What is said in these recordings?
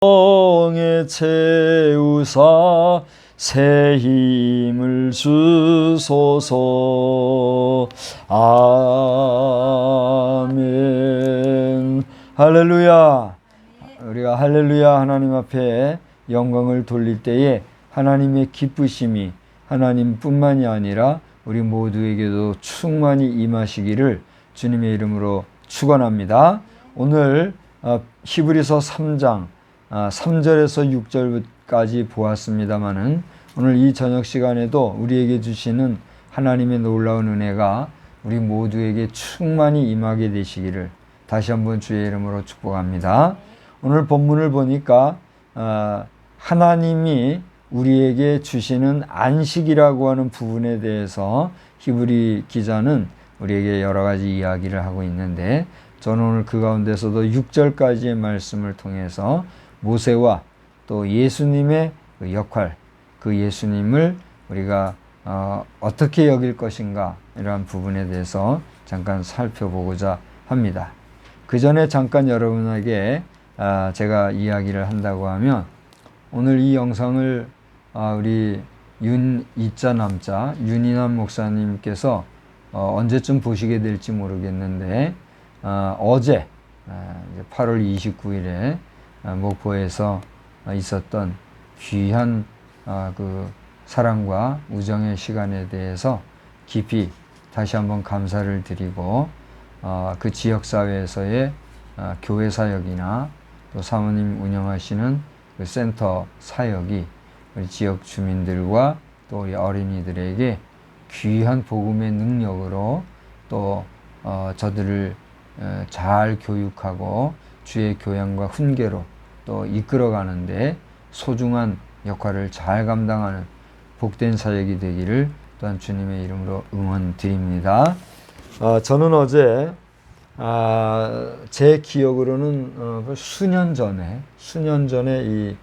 영에 채우사 새 힘을 주소서. 아멘. 할렐루야. 우리가 할렐루야 하나님 앞에 영광을 돌릴 때에 하나님의 기쁘심이 하나님뿐만이 아니라 우리 모두에게도 충만히 임하시기를 주님의 이름으로 축원합니다. 오늘 히브리서 3장 3절에서 6절까지 보았습니다마는 오늘 이 저녁 시간에도 우리에게 주시는 하나님의 놀라운 은혜가 우리 모두에게 충만히 임하게 되시기를 다시 한번 주의 이름으로 축복합니다. 오늘 본문을 보니까 하나님이 우리에게 주시는 안식이라고 하는 부분에 대해서 히브리 기자는 우리에게 여러 가지 이야기를 하고 있는데, 저는 오늘 그 가운데서도 6절까지의 말씀을 통해서 모세와 또 예수님의 그 역할, 그 예수님을 우리가 어떻게 여길 것인가, 이러한 부분에 대해서 잠깐 살펴보고자 합니다. 그 전에 잠깐 여러분에게 제가 이야기를 한다고 하면, 오늘 이 영상을 우리 이자 남자 윤인환 목사님께서 언제쯤 보시게 될지 모르겠는데, 어제 8월 29일에 목포에서 있었던 귀한 그 사랑과 우정의 시간에 대해서 깊이 다시 한번 감사를 드리고, 그 지역사회에서의 교회 사역이나 또 사모님 운영하시는 그 센터 사역이 우리 지역 주민들과 또 우리 어린이들에게 귀한 복음의 능력으로 또 저들을 잘 교육하고 주의 교양과 훈계로 또 이끌어가는데 소중한 역할을 잘 감당하는 복된 사역이 되기를 또한 주님의 이름으로 응원드립니다. 저는 어제 제 기억으로는 수년 전에 이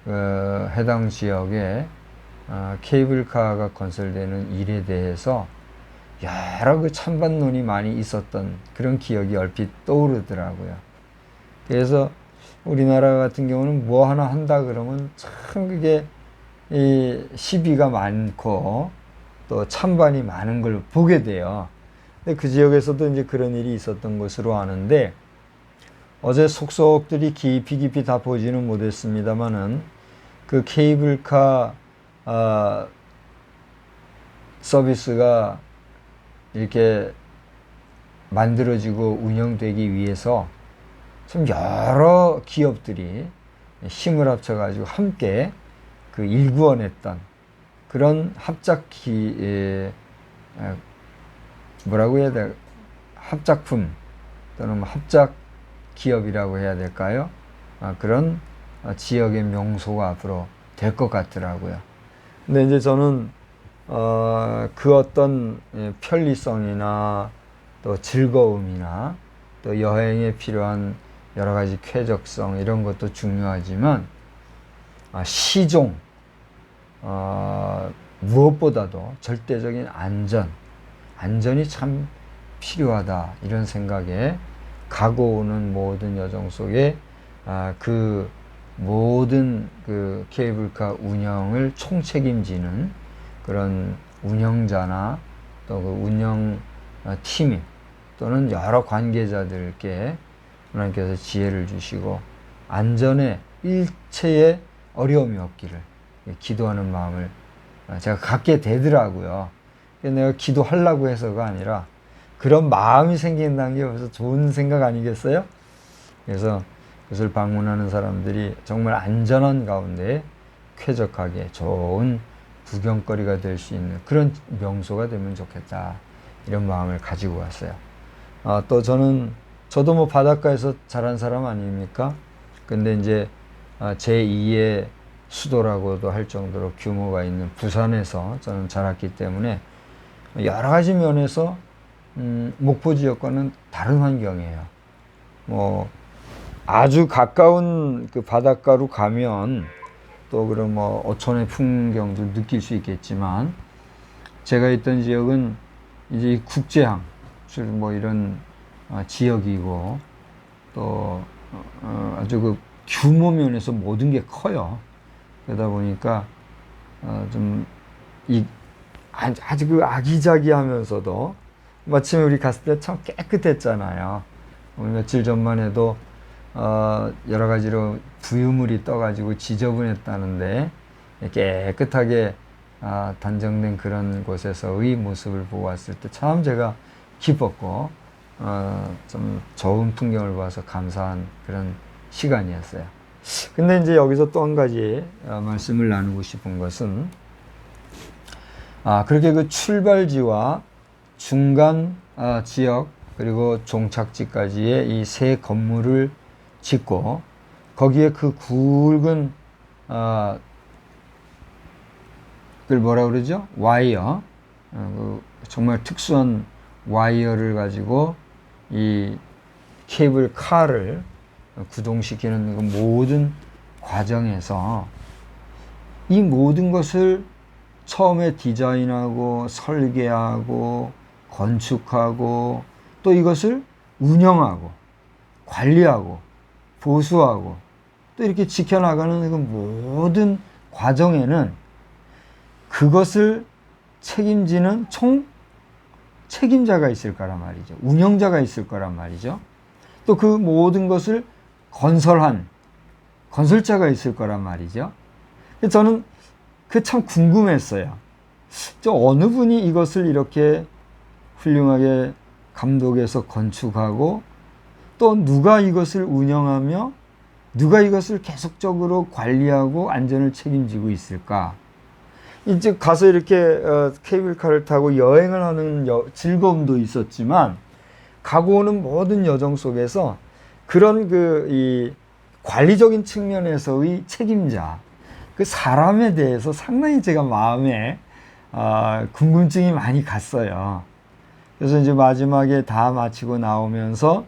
해당 지역에 케이블카가 건설되는 일에 대해서 여러 그 찬반론이 많이 있었던 그런 기억이 얼핏 떠오르더라고요. 그래서 우리나라 같은 경우는 뭐 하나 한다 그러면 참 그게 시비가 많고 또 찬반이 많은 걸 보게 돼요. 근데 그 지역에서도 이제 그런 일이 있었던 것으로 아는데, 어제 속속들이 깊이 다 보지는 못했습니다만은 그 케이블카 서비스가 이렇게 만들어지고 운영되기 위해서 좀 여러 기업들이 힘을 합쳐가지고 함께 그 일구어냈던 그런 뭐라고 해야 될까? 합작품 또는 합작 기업이라고 해야 될까요? 그런 지역의 명소가 앞으로 될 것 같더라고요. 근데 이제 저는 그 어떤 편리성이나 또 즐거움이나 또 여행에 필요한 여러 가지 쾌적성, 이런 것도 중요하지만 시종, 무엇보다도 절대적인 안전이 참 필요하다, 이런 생각에 가고 오는 모든 여정 속에 그 모든 그 케이블카 운영을 총책임지는 그런 운영자나 또 그 운영 팀 또는 여러 관계자들께 하나님께서 지혜를 주시고 안전에 일체의 어려움이 없기를 기도하는 마음을 제가 갖게 되더라고요. 내가 기도하려고 해서가 아니라 그런 마음이 생긴다는 게 벌써 좋은 생각 아니겠어요? 그래서 그것을 방문하는 사람들이 정말 안전한 가운데 쾌적하게 좋은 구경거리가 될 수 있는 그런 명소가 되면 좋겠다, 이런 마음을 가지고 왔어요. 또 저도 뭐 바닷가에서 자란 사람 아닙니까? 근데 이제 제2의 수도라고도 할 정도로 규모가 있는 부산에서 저는 자랐기 때문에 여러 가지 면에서 목포 지역과는 다른 환경이에요. 뭐 아주 가까운 그 바닷가로 가면 또 그런 뭐 어촌의 풍경도 느낄 수 있겠지만, 제가 있던 지역은 이제 국제항 뭐 이런 지역이고 또 아주 그 규모 면에서 모든 게 커요. 그러다 보니까 아주 그 아기자기하면서도 마침 우리 갔을 때 참 깨끗했잖아요. 며칠 전만 해도 여러 가지로 부유물이 떠가지고 지저분했다는데 깨끗하게 단정된 그런 곳에서의 모습을 보고 왔을 때 참 제가 기뻤고 좀 좋은 풍경을 봐서 감사한 그런 시간이었어요. 근데 이제 여기서 또 한 가지 말씀을 나누고 싶은 것은 그렇게 그 출발지와 중간 지역 그리고 종착지까지의 이 세 건물을 짓고 거기에 그 굵은 그걸 뭐라 그러죠? 와이어, 정말 특수한 와이어를 가지고 이 케이블 카를 구동시키는 그 모든 과정에서 이 모든 것을 처음에 디자인하고 설계하고 건축하고 또 이것을 운영하고 관리하고 보수하고 또 이렇게 지켜나가는 그 모든 과정에는 그것을 책임지는 총 책임자가 있을 거란 말이죠. 운영자가 있을 거란 말이죠. 또 그 모든 것을 건설한 건설자가 있을 거란 말이죠. 저는 그 참 궁금했어요. 어느 분이 이것을 이렇게 훌륭하게 감독해서 건축하고 또 누가 이것을 운영하며 누가 이것을 계속적으로 관리하고 안전을 책임지고 있을까? 이제 가서 이렇게 케이블카를 타고 여행을 하는 즐거움도 있었지만 가고 오는 모든 여정 속에서 그런 이 관리적인 측면에서의 책임자, 그 사람에 대해서 상당히 제가 마음에 궁금증이 많이 갔어요. 그래서 이제 마지막에 다 마치고 나오면서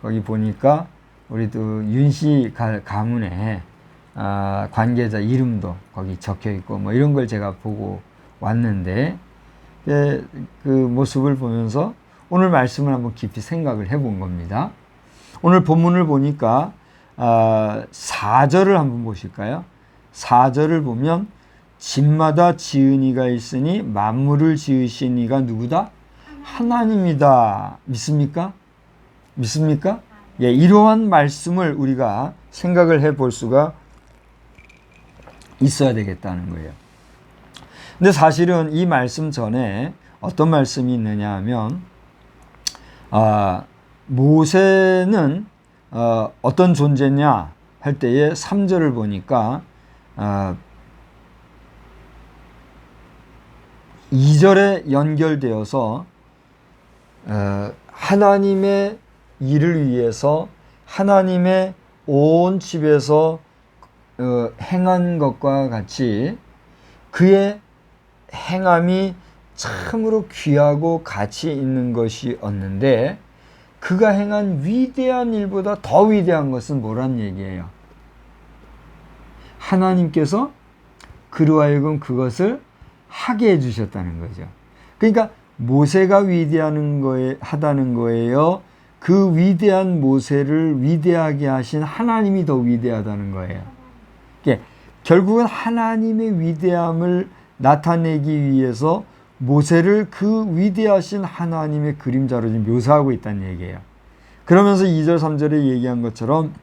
거기 보니까 우리 또 윤씨 가문에 관계자 이름도 거기 적혀 있고 뭐 이런 걸 제가 보고 왔는데 그 모습을 보면서 오늘 말씀을 한번 깊이 생각을 해본 겁니다. 오늘 본문을 보니까 4절을 한번 보실까요? 4절을 보면 집마다 지은 이가 있으니 만물을 지으신 이가 누구다? 하나님이다. 믿습니까? 믿습니까? 예, 이러한 말씀을 우리가 생각을 해볼 수가 있어야 되겠다는 거예요. 근데 사실은 이 말씀 전에 어떤 말씀이 있느냐 하면 모세는 어떤 존재냐 할 때에 3절을 보니까 2절에 연결되어서 하나님의 일을 위해서 하나님의 온 집에서 행한 것과 같이 그의 행함이 참으로 귀하고 가치 있는 것이었는데 그가 행한 위대한 일보다 더 위대한 것은 뭐란 얘기예요? 하나님께서 그로 하여금 그것을 하게 해주셨다는 거죠. 그러니까 모세가 하다는 거예요. 그 위대한 모세를 위대하게 하신 하나님이 더 위대하다는 거예요. 결국은 하나님의 위대함을 나타내기 위해서 모세를 그 위대하신 하나님의 그림자로 묘사하고 있다는 얘기예요. 그러면서 2절 3절에 얘기한 것처럼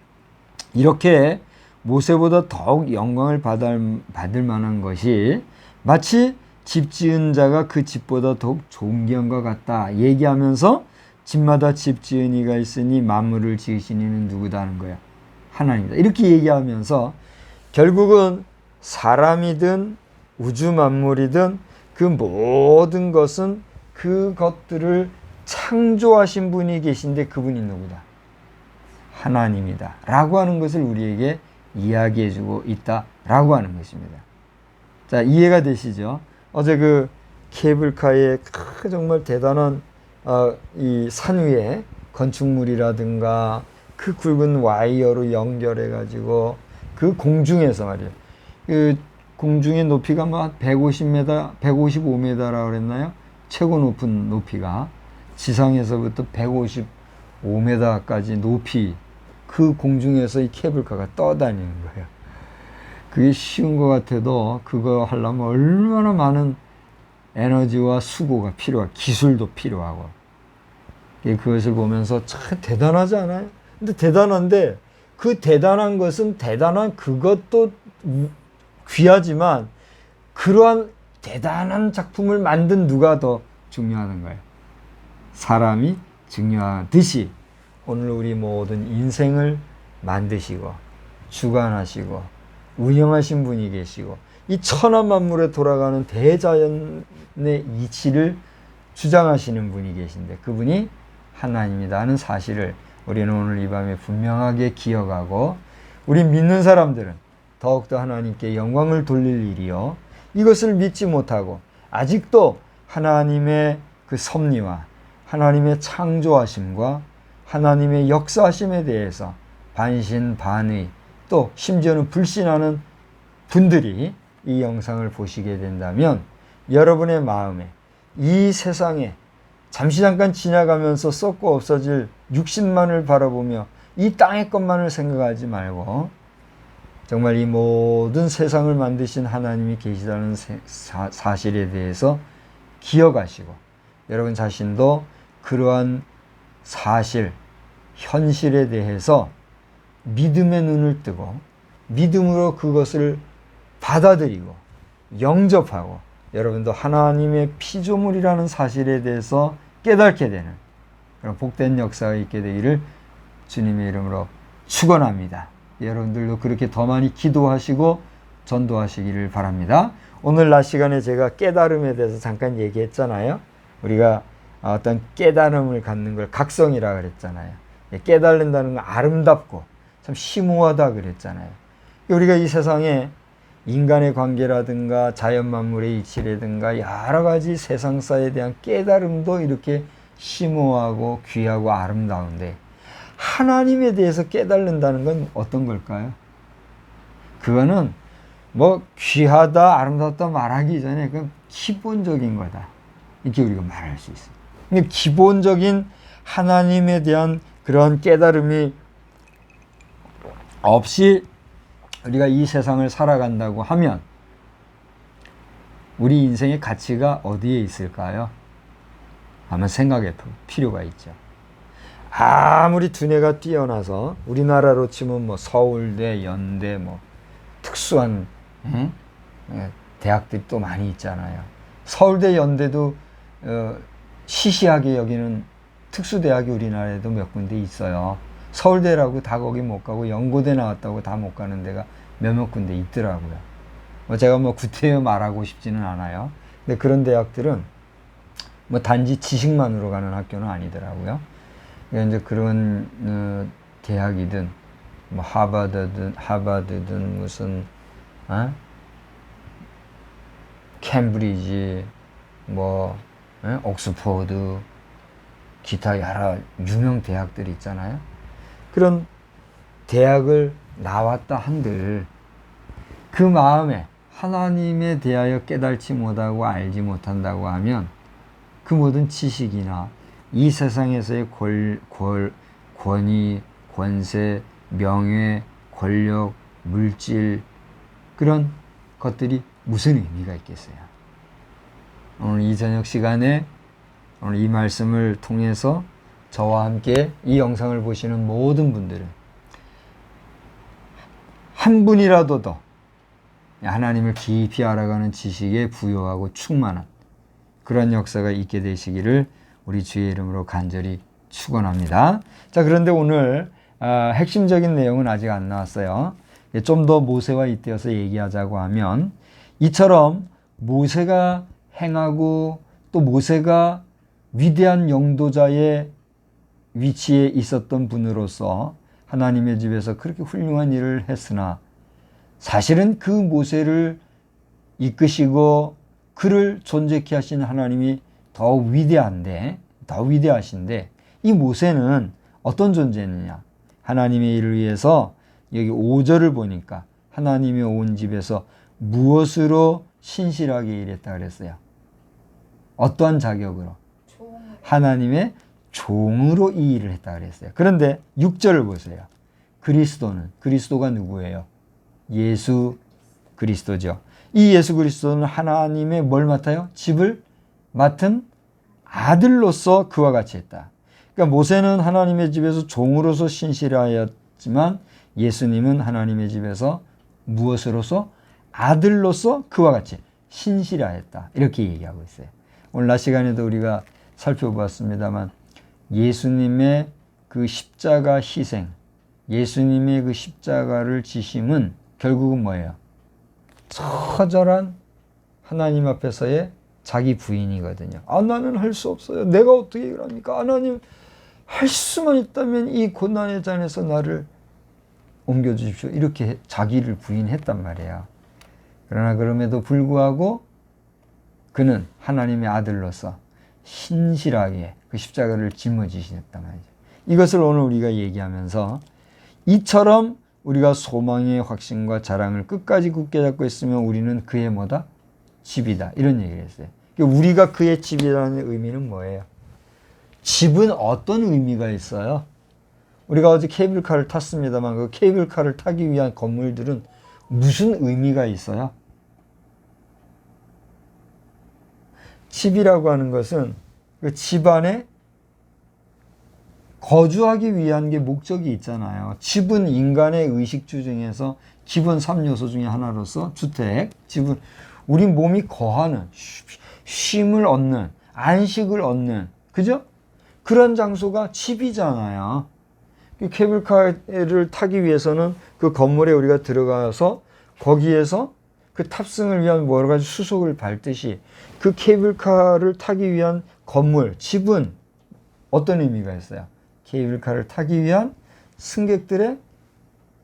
이렇게 모세보다 더욱 영광을 받을 만한 것이 마치 집 지은 자가 그 집보다 더욱 존귀한 것 같다 얘기하면서 집마다 집 지은 이가 있으니 만물을 지으신 이는 누구다 하는 거야? 하나님이다. 이렇게 얘기하면서 결국은 사람이든 우주 만물이든 그 모든 것은 그것들을 창조하신 분이 계신데 그분이 누구다? 하나님이다 라고 하는 것을 우리에게 이야기해 주고 있다 라고 하는 것입니다. 자, 이해가 되시죠? 어제 그 케이블카의 정말 대단한 이 산 위에 건축물이라든가 그 굵은 와이어로 연결해 가지고 그 공중에서 말이에요. 그 공중의 높이가 뭐 150m, 155m라고 그랬나요? 최고 높은 높이가 지상에서부터 155m까지 높이 그 공중에서 이 케이블카가 떠다니는 거예요. 그게 쉬운 것 같아도 그거 하려면 얼마나 많은 에너지와 수고가 필요하고 기술도 필요하고, 그것을 보면서 참 대단하지 않아요? 근데 대단한데 그 대단한 것은 대단한 그것도 귀하지만 그러한 대단한 작품을 만든 누가 더 중요한 거예요? 사람이 중요하듯이 오늘 우리 모든 인생을 만드시고 주관하시고 운영하신 분이 계시고 이 천하 만물에 돌아가는 대자연의 이치를 주장하시는 분이 계신데 그분이 하나님이다 하는 사실을 우리는 오늘 이 밤에 분명하게 기억하고, 우리 믿는 사람들은 더욱더 하나님께 영광을 돌릴 일이요, 이것을 믿지 못하고 아직도 하나님의 그 섭리와 하나님의 창조하심과 하나님의 역사하심에 대해서 반신반의, 또 심지어는 불신하는 분들이 이 영상을 보시게 된다면 여러분의 마음에 이 세상에 잠시 잠깐 지나가면서 썩고 없어질 육신만을 바라보며 이 땅의 것만을 생각하지 말고 정말 이 모든 세상을 만드신 하나님이 계시다는 사실에 대해서 기억하시고 여러분 자신도 그러한 사실, 현실에 대해서 믿음의 눈을 뜨고 믿음으로 그것을 받아들이고 영접하고 여러분도 하나님의 피조물이라는 사실에 대해서 깨닫게 되는 그런 복된 역사가 있게 되기를 주님의 이름으로 축원합니다. 여러분들도 그렇게 더 많이 기도하시고 전도하시기를 바랍니다. 오늘 낮 시간에 제가 깨달음에 대해서 잠깐 얘기했잖아요. 우리가 어떤 깨달음을 갖는 걸 각성이라 그랬잖아요. 깨달는다는 건 아름답고 참 심오하다 그랬잖아요. 우리가 이 세상에 인간의 관계라든가 자연 만물의 이치라든가 여러 가지 세상사에 대한 깨달음도 이렇게 심오하고 귀하고 아름다운데 하나님에 대해서 깨달는다는 건 어떤 걸까요? 그거는 뭐 귀하다 아름답다 말하기 전에 그건 기본적인 거다, 이렇게 우리가 말할 수 있어요. 근데 기본적인 하나님에 대한 그런 깨달음이 없이 우리가 이 세상을 살아간다고 하면 우리 인생의 가치가 어디에 있을까요? 한번 생각해 볼 필요가 있죠. 아무리 두뇌가 뛰어나서 우리나라로 치면 뭐 서울대, 연대, 뭐 특수한 대학들이 또 많이 있잖아요. 서울대, 연대도 시시하게 여기는 특수대학이 우리나라에도 몇 군데 있어요. 서울대라고 다 거기 못 가고 연고대 나왔다고 다 못 가는 데가 몇몇 군데 있더라고요. 제가 뭐 구태여 말하고 싶지는 않아요. 근데 그런 대학들은 뭐 단지 지식만으로 가는 학교는 아니더라고요. 이제 그런 대학이든 뭐 하버드든 무슨 캠브리지 뭐 옥스퍼드 기타 여러 유명 대학들이 있잖아요. 그런 대학을 나왔다 한들 그 마음에 하나님에 대하여 깨달지 못하고 알지 못한다고 하면 그 모든 지식이나 이 세상에서의 권위, 권세, 명예, 권력, 물질 그런 것들이 무슨 의미가 있겠어요? 오늘 이 저녁 시간에 오늘 이 말씀을 통해서 저와 함께 이 영상을 보시는 모든 분들은 한 분이라도 더 하나님을 깊이 알아가는 지식에 부여하고 충만한 그런 역사가 있게 되시기를 우리 주의 이름으로 간절히 축원합니다. 자, 그런데 오늘 핵심적인 내용은 아직 안 나왔어요. 좀 더 모세와 잇대어서 얘기하자고 하면 이처럼 모세가 행하고 또 모세가 위대한 영도자의 위치에 있었던 분으로서 하나님의 집에서 그렇게 훌륭한 일을 했으나 사실은 그 모세를 이끄시고 그를 존재케 하신 하나님이 더 위대하신데 이 모세는 어떤 존재느냐? 하나님의 일을 위해서 여기 5절을 보니까 하나님의 온 집에서 무엇으로 신실하게 일했다 그랬어요? 어떠한 자격으로? 하나님의 종으로 이 일을 했다 그랬어요. 그런데 6절을 보세요. 그리스도가 누구예요? 예수 그리스도죠. 이 예수 그리스도는 하나님의 뭘 맡아요? 집을 맡은 아들로서 그와 같이 했다. 그러니까 모세는 하나님의 집에서 종으로서 신실하였지만 예수님은 하나님의 집에서 무엇으로서? 아들로서 그와 같이 신실하였다. 이렇게 얘기하고 있어요. 오늘 낮 시간에도 우리가 살펴보았습니다만 예수님의 그 십자가 희생, 예수님의 그 십자가를 지심은 결국은 뭐예요? 처절한 하나님 앞에서의 자기 부인이거든요. 나는 할 수 없어요. 내가 어떻게 그럽니까? 하나님, 할 수만 있다면 이 고난의 잔에서 나를 옮겨주십시오. 이렇게 자기를 부인했단 말이에요. 그러나 그럼에도 불구하고 그는 하나님의 아들로서 신실하게 그 십자가를 짊어지셨단 말이죠. 이것을 오늘 우리가 얘기하면서 이처럼 우리가 소망의 확신과 자랑을 끝까지 굳게 잡고 있으면 우리는 그의 뭐다? 집이다. 이런 얘기를 했어요. 우리가 그의 집이라는 의미는 뭐예요? 집은 어떤 의미가 있어요? 우리가 어제 케이블카를 탔습니다만 그 케이블카를 타기 위한 건물들은 무슨 의미가 있어요? 집이라고 하는 것은 그 집안에 거주하기 위한 게 목적이 있잖아요. 집은 인간의 의식주 중에서 기본 3요소 중에 하나로서 주택, 집은 우리 몸이 거하는, 쉼을 얻는, 안식을 얻는, 그죠? 그런 장소가 집이잖아요. 케이블카를 타기 위해서는 그 건물에 우리가 들어가서 거기에서 그 탑승을 위한 여러 가지 수속을 밟듯이 그 케이블카를 타기 위한 건물, 집은 어떤 의미가 있어요? 케이블카를 타기 위한 승객들의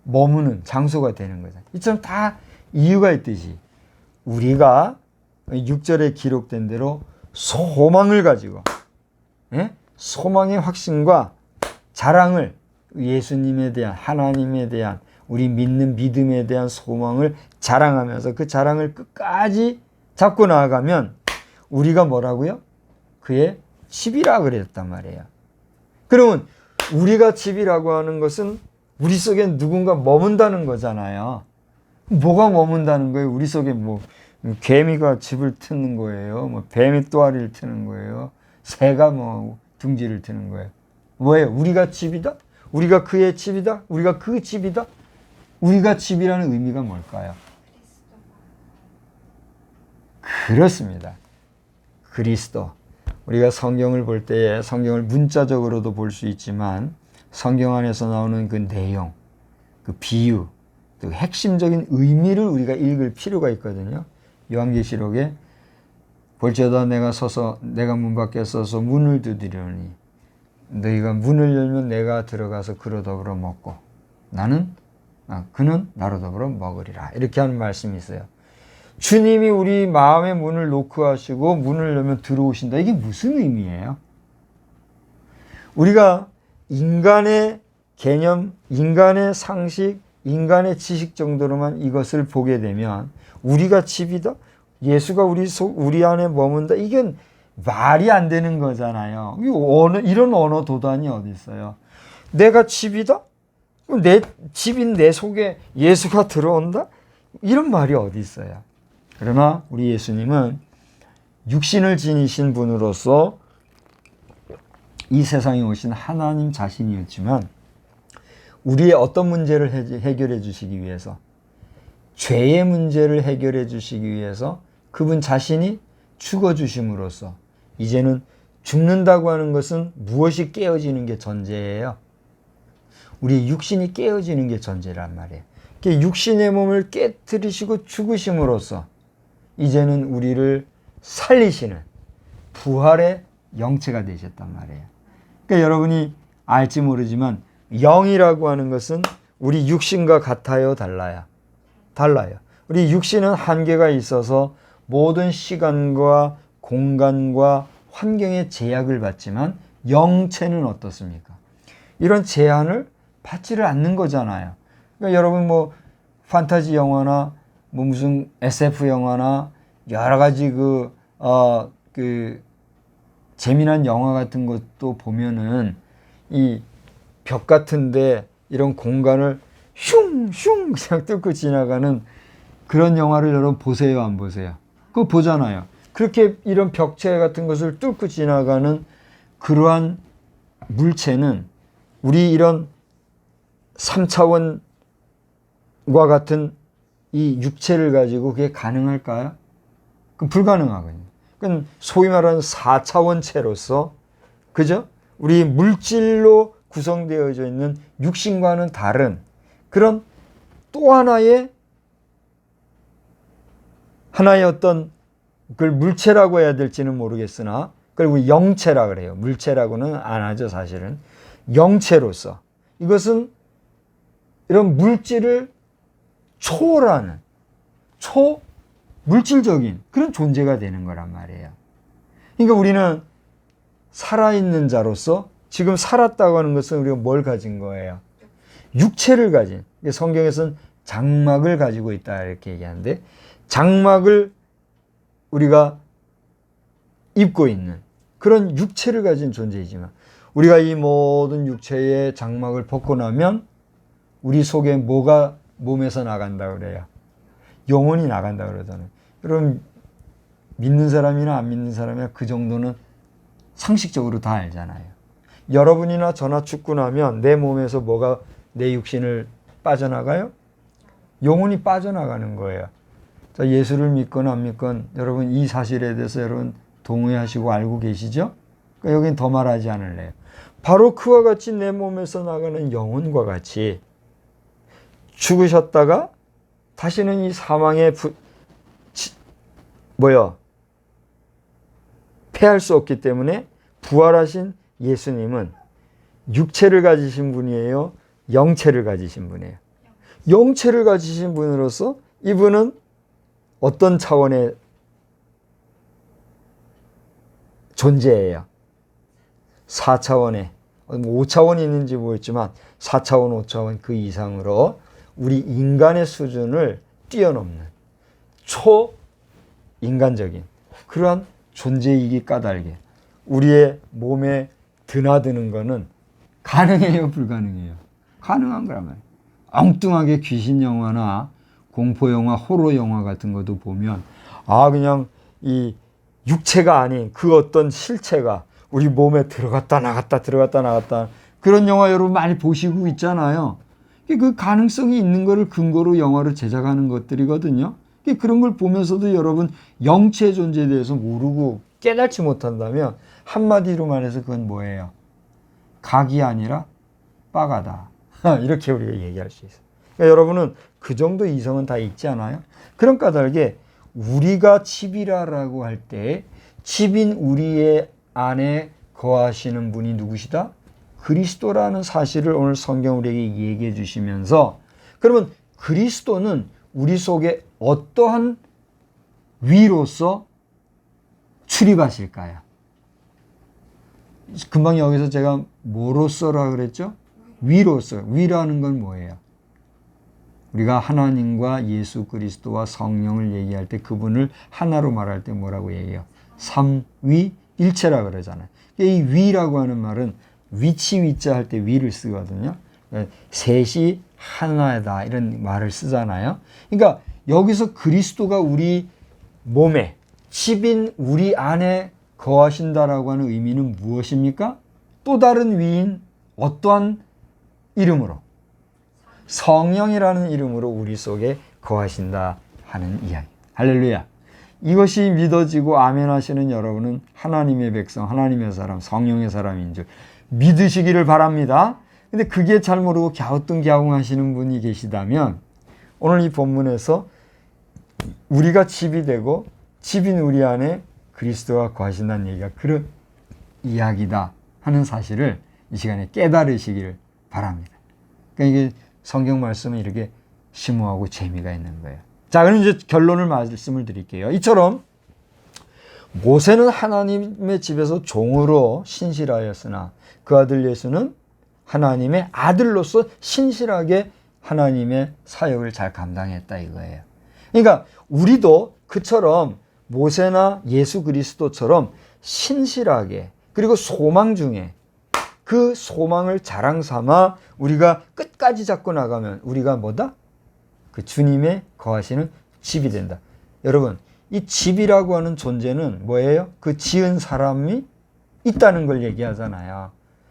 머무는 장소가 되는 거죠. 이처럼 다 이유가 있듯이 우리가 6절에 기록된 대로 소망을 가지고 소망의 확신과 자랑을 예수님에 대한 하나님에 대한 우리 믿는 믿음에 대한 소망을 자랑하면서 그 자랑을 끝까지 잡고 나아가면 우리가 뭐라고요? 그의 집이라 그랬단 말이에요. 그러면 우리가 집이라고 하는 것은 우리 속에 누군가 머문다는 거잖아요. 뭐가 머문다는 거예요? 우리 속에 뭐 개미가 집을 트는 거예요? 뭐 뱀이 또아리를 트는 거예요? 새가 뭐 둥지를 트는 거예요? 뭐예요? 우리가 집이다? 우리가 그의 집이다? 우리가 그 집이다? 우리가 집이라는 의미가 뭘까요? 그렇습니다. 그리스도. 우리가 성경을 볼 때에 성경을 문자적으로도 볼 수 있지만 성경 안에서 나오는 그 내용, 그 비유, 그 핵심적인 의미를 우리가 읽을 필요가 있거든요. 요한계시록에 볼지어다 내가 문 밖에 서서 문을 두드리니 너희가 문을 열면 내가 들어가서 그로 더불어 먹고 그는 나로 더불어 먹으리라. 이렇게 하는 말씀이 있어요. 주님이 우리 마음의 문을 노크하시고 문을 열면 들어오신다. 이게 무슨 의미예요? 우리가 인간의 개념, 인간의 상식, 인간의 지식 정도로만 이것을 보게 되면 우리가 집이다? 예수가 우리 안에 머문다? 이건 말이 안 되는 거잖아요. 이런 언어 도단이 어디 있어요? 내가 집이다? 내 집인 내 속에 예수가 들어온다? 이런 말이 어디 있어요? 그러나 우리 예수님은 육신을 지니신 분으로서 이 세상에 오신 하나님 자신이었지만 우리의 어떤 문제를 해결해 주시기 위해서 죄의 문제를 해결해 주시기 위해서 그분 자신이 죽어 주심으로써 이제는 죽는다고 하는 것은 무엇이 깨어지는 게 전제예요? 우리 육신이 깨어지는 게 전제란 말이에요. 육신의 몸을 깨뜨리시고 죽으심으로써 이제는 우리를 살리시는 부활의 영체가 되셨단 말이에요. 그러니까 여러분이 알지 모르지만 영이라고 하는 것은 우리 육신과 같아요, 달라요? 달라요. 우리 육신은 한계가 있어서 모든 시간과 공간과 환경의 제약을 받지만 영체는 어떻습니까? 이런 제한을 받지를 않는 거잖아요. 그러니까 여러분 뭐 판타지 영화나 뭐 무슨 SF 영화나 여러 가지 재미난 영화 같은 것도 보면은 이 벽 같은데 이런 공간을 슝슝 그냥 뚫고 지나가는 그런 영화를 여러분 보세요, 안 보세요? 그거 보잖아요. 그렇게 이런 벽체 같은 것을 뚫고 지나가는 그러한 물체는 우리 이런 3차원과 같은 이 육체를 가지고 그게 가능할까요? 그럼 불가능하거든요. 그건 소위 말하는 4차원체로서, 그죠? 우리 물질로 구성되어져 있는 육신과는 다른 그런 또 하나의 어떤 그걸 물체라고 해야 될지는 모르겠으나 그걸 우리 영체라 그래요. 물체라고는 안 하죠, 사실은. 영체로서 이것은 이런 물질을 초월하는 초물질적인 그런 존재가 되는 거란 말이에요. 그러니까 우리는 살아있는 자로서 지금 살았다고 하는 것은 우리가 뭘 가진 거예요? 육체를 가진. 성경에서는 장막을 가지고 있다 이렇게 얘기하는데, 장막을 우리가 입고 있는 그런 육체를 가진 존재이지만, 우리가 이 모든 육체의 장막을 벗고 나면 우리 속에 뭐가 몸에서 나간다고 그래요? 영혼이 나간다고 그러잖아요. 여러분, 믿는 사람이나 안 믿는 사람이나 그 정도는 상식적으로 다 알잖아요. 여러분이나 저나 죽고 나면 내 몸에서 뭐가 내 육신을 빠져나가요? 영혼이 빠져나가는 거예요. 자, 예수를 믿건 안 믿건 여러분 이 사실에 대해서 여러분 동의하시고 알고 계시죠? 그러니까 여긴 더 말하지 않을래요. 바로 그와 같이 내 몸에서 나가는 영혼과 같이 죽으셨다가 다시는 이 사망에 패할 수 없기 때문에 부활하신 예수님은 육체를 가지신 분이에요? 영체를 가지신 분이에요? 영체를 가지신 분으로서 이분은 어떤 차원의 존재예요? 4차원의, 5차원이 있는지 모르겠지만 4차원, 5차원 그 이상으로 우리 인간의 수준을 뛰어넘는 초인간적인 그러한 존재이기 까닭에 우리의 몸에 드나드는 거는 가능해요, 불가능해요? 가능한 거란 말이에요. 엉뚱하게 귀신 영화나 공포 영화, 호러 영화 같은 것도 보면 그냥 이 육체가 아닌 그 어떤 실체가 우리 몸에 들어갔다 나갔다 그런 영화 여러분 많이 보시고 있잖아요. 그 가능성이 있는 거를 근거로 영화를 제작하는 것들이거든요. 그런 걸 보면서도 여러분 영체 존재에 대해서 모르고 깨닫지 못한다면 한마디로 말해서 그건 뭐예요? 각이 아니라 빠가다. 이렇게 우리가 얘기할 수 있어요. 그러니까 여러분은 그 정도 이성은 다 있지 않아요? 그런 까닭에 우리가 집이라고 할 때 집인 우리의 안에 거하시는 분이 누구시다? 그리스도라는 사실을 오늘 성경 우리에게 얘기해 주시면서, 그러면 그리스도는 우리 속에 어떠한 위로서 출입하실까요? 금방 여기서 제가 뭐로서라 그랬죠? 위로서. 위라는 건 뭐예요? 우리가 하나님과 예수 그리스도와 성령을 얘기할 때 그분을 하나로 말할 때 뭐라고 얘기해요? 삼위일체라 그러잖아요. 이 위라고 하는 말은 위치 위자 할 때 위를 쓰거든요. 셋이 하나다 이런 말을 쓰잖아요. 그러니까 여기서 그리스도가 우리 몸에 집인 우리 안에 거하신다라고 하는 의미는 무엇입니까? 또 다른 위인 어떠한 이름으로? 성령이라는 이름으로 우리 속에 거하신다 하는 이야기. 할렐루야. 이것이 믿어지고 아멘 하시는 여러분은 하나님의 백성, 하나님의 사람, 성령의 사람인 줄 믿으시기를 바랍니다. 근데 그게 잘 모르고 갸우뚱갸웅 하시는 분이 계시다면 오늘 이 본문에서 우리가 집이 되고 집인 우리 안에 그리스도가 거하신다는 얘기가 그런 이야기다 하는 사실을 이 시간에 깨달으시기를 바랍니다. 그러니까 이게 성경 말씀은 이렇게 심오하고 재미가 있는 거예요. 자, 그럼 이제 결론을 말씀을 드릴게요. 이처럼 모세는 하나님의 집에서 종으로 신실하였으나 그 아들 예수는 하나님의 아들로서 신실하게 하나님의 사역을 잘 감당했다 이거예요. 그러니까 우리도 그처럼 모세나 예수 그리스도처럼 신실하게 그리고 소망 중에 그 소망을 자랑 삼아 우리가 끝까지 잡고 나가면 우리가 뭐다? 그 주님의 거하시는 집이 된다. 여러분, 이 집이라고 하는 존재는 뭐예요? 그 지은 사람이 있다는 걸 얘기하잖아요.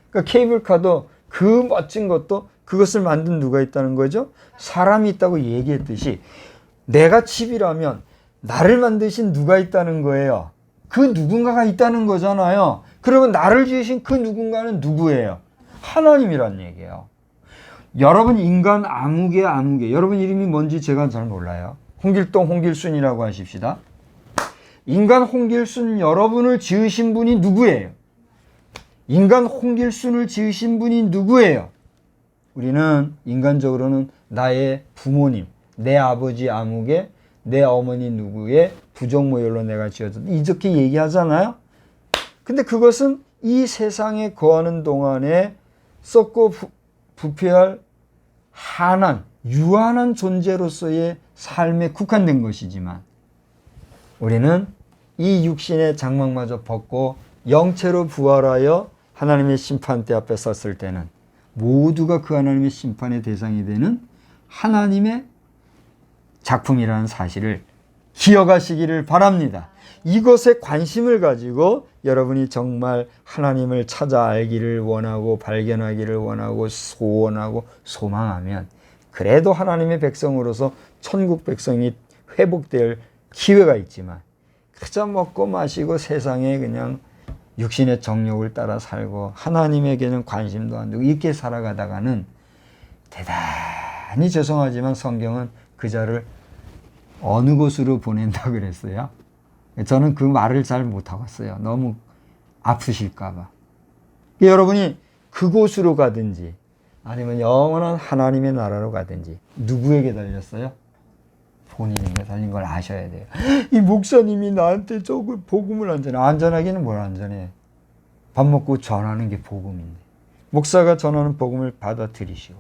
그러니까 케이블카도 그 멋진 것도 그것을 만든 누가 있다는 거죠? 사람이 있다고 얘기했듯이 내가 집이라면 나를 만드신 누가 있다는 거예요. 그 누군가가 있다는 거잖아요. 그러면 나를 지으신 그 누군가는 누구예요? 하나님이란 얘기예요. 여러분 인간 아무개 여러분 이름이 뭔지 제가 잘 몰라요. 홍길동 홍길순이라고 하십시다. 인간 홍길순 여러분을 지으신 분이 누구예요? 인간 홍길순을 지으신 분이 누구예요? 우리는 인간적으로는 나의 부모님, 내 아버지 아무개, 내 어머니 누구의 부족모열로 내가 지어졌다. 이렇게 얘기하잖아요. 근데 그것은 이 세상에 거하는 동안에 썩고 부패할 한한, 유한한 존재로서의 삶에 국한된 것이지만 우리는 이 육신의 장막마저 벗고 영체로 부활하여 하나님의 심판대 앞에 섰을 때는 모두가 그 하나님의 심판의 대상이 되는 하나님의 작품이라는 사실을 기억하시기를 바랍니다. 이것에 관심을 가지고 여러분이 정말 하나님을 찾아 알기를 원하고 발견하기를 원하고 소원하고 소망하면 그래도 하나님의 백성으로서 천국 백성이 회복될 기회가 있지만 그저 먹고 마시고 세상에 그냥 육신의 정욕을 따라 살고 하나님에게는 관심도 안 두고 이렇게 살아가다가는 대단히 죄송하지만 성경은 그 자를 어느 곳으로 보낸다 그랬어요? 저는 그 말을 잘 못하겠어요. 너무 아프실까 봐. 여러분이 그곳으로 가든지 아니면 영원한 하나님의 나라로 가든지 누구에게 달렸어요? 본인에게 달린 걸 아셔야 돼요. 이 목사님이 나한테 저거 복음을 안전하기는 뭘 안전해. 밥 먹고 전하는 게 복음인데 목사가 전하는 복음을 받아들이시고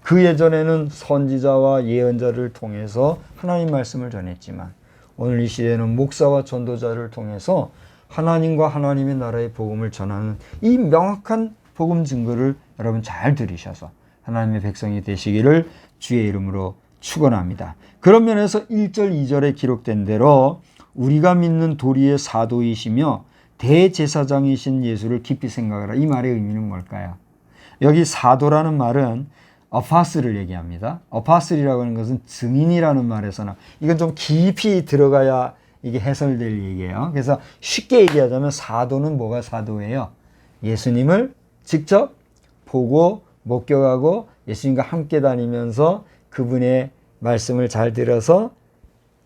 그 예전에는 선지자와 예언자를 통해서 하나님 말씀을 전했지만 오늘 이 시대에는 목사와 전도자를 통해서 하나님과 하나님의 나라의 복음을 전하는 이 명확한 복음 증거를 여러분 잘 들으셔서 하나님의 백성이 되시기를 주의 이름으로 축원합니다. 그런 면에서 1절 2절에 기록된 대로 우리가 믿는 도리의 사도이시며 대제사장이신 예수를 깊이 생각하라. 이 말의 의미는 뭘까요? 여기 사도라는 말은 어파슬을 얘기합니다. 어파슬이라고 하는 것은 증인이라는 말에서는 이건 좀 깊이 들어가야 이게 해설될 얘기예요. 그래서 쉽게 얘기하자면 사도는 뭐가 사도예요? 예수님을 직접 보고 목격하고 예수님과 함께 다니면서 그분의 말씀을 잘 들어서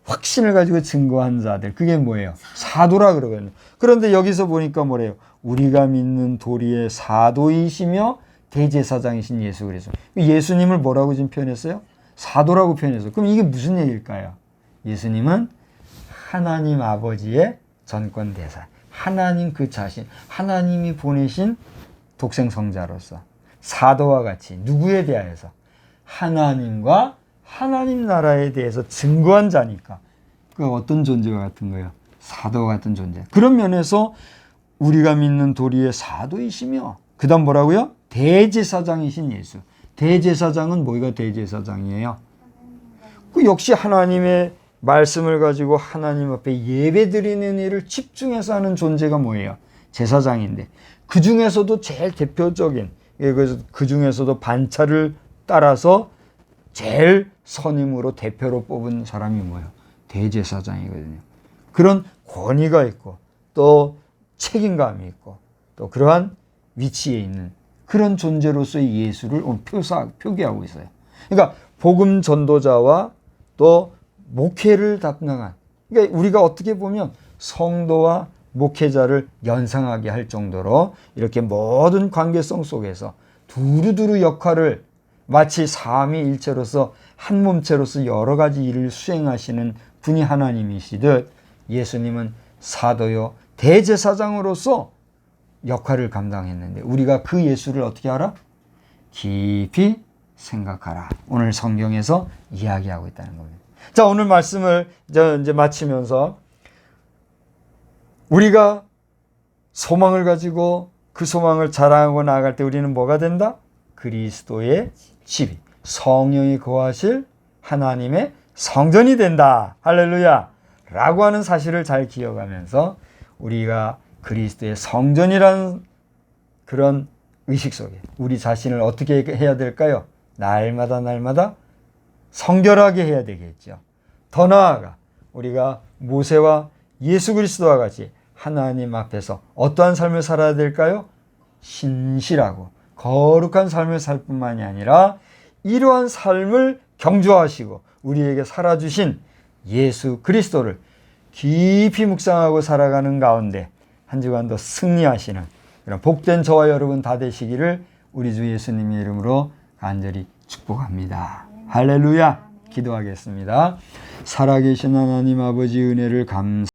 확신을 가지고 증거한 자들. 그게 뭐예요? 사도라 그러거든요. 그런데 여기서 보니까 뭐래요? 우리가 믿는 도리의 사도이시며 대제사장이신 예수 그리스도. 예수님을 뭐라고 지금 표현했어요? 사도라고 표현했어요. 그럼 이게 무슨 얘기일까요? 예수님은 하나님 아버지의 전권대사. 하나님 그 자신, 하나님이 보내신 독생성자로서 사도와 같이 누구에 대하여서? 하나님과 하나님 나라에 대해서 증거한 자니까 그 어떤 존재와 같은 거예요? 사도와 같은 존재. 그런 면에서 우리가 믿는 도리의 사도이시며 그 다음 뭐라고요? 대제사장이신 예수. 대제사장은 뭐가 대제사장이에요? 그 역시 하나님의 말씀을 가지고 하나님 앞에 예배 드리는 일을 집중해서 하는 존재가 뭐예요? 제사장인데 그 중에서도 제일 대표적인 그 중에서도 반차를 따라서 제일 선임으로 대표로 뽑은 사람이 뭐예요? 대제사장이거든요. 그런 권위가 있고 또 책임감이 있고 또 그러한 위치에 있는 그런 존재로서의 예수를 오늘 표기하고 있어요. 그러니까 복음 전도자와 또 목회를 담당한, 그러니까 우리가 어떻게 보면 성도와 목회자를 연상하게 할 정도로 이렇게 모든 관계성 속에서 두루두루 역할을 마치 삼위일체로서 한 몸체로서 여러 가지 일을 수행하시는 분이 하나님이시듯 예수님은 사도요 대제사장으로서 역할을 감당했는데 우리가 그 예수를 어떻게 알아? 깊이 생각하라. 오늘 성경에서 이야기하고 있다는 겁니다. 자, 오늘 말씀을 이제 마치면서 우리가 소망을 가지고 그 소망을 자랑하고 나아갈 때 우리는 뭐가 된다? 그리스도의 집이, 성령이 거하실 하나님의 성전이 된다. 할렐루야. 라고 하는 사실을 잘 기억하면서 우리가 그리스도의 성전이라는 그런 의식 속에 우리 자신을 어떻게 해야 될까요? 날마다 성결하게 해야 되겠죠. 더 나아가 우리가 모세와 예수 그리스도와 같이 하나님 앞에서 어떠한 삶을 살아야 될까요? 신실하고 거룩한 삶을 살 뿐만이 아니라 이러한 삶을 경주하시고 우리에게 살아주신 예수 그리스도를 깊이 묵상하고 살아가는 가운데 한 주간도 승리하시는 그런 복된 저와 여러분 다 되시기를 우리 주 예수님의 이름으로 간절히 축복합니다. 할렐루야. 기도하겠습니다. 살아계신 하나님 아버지 은혜를 감사합니다.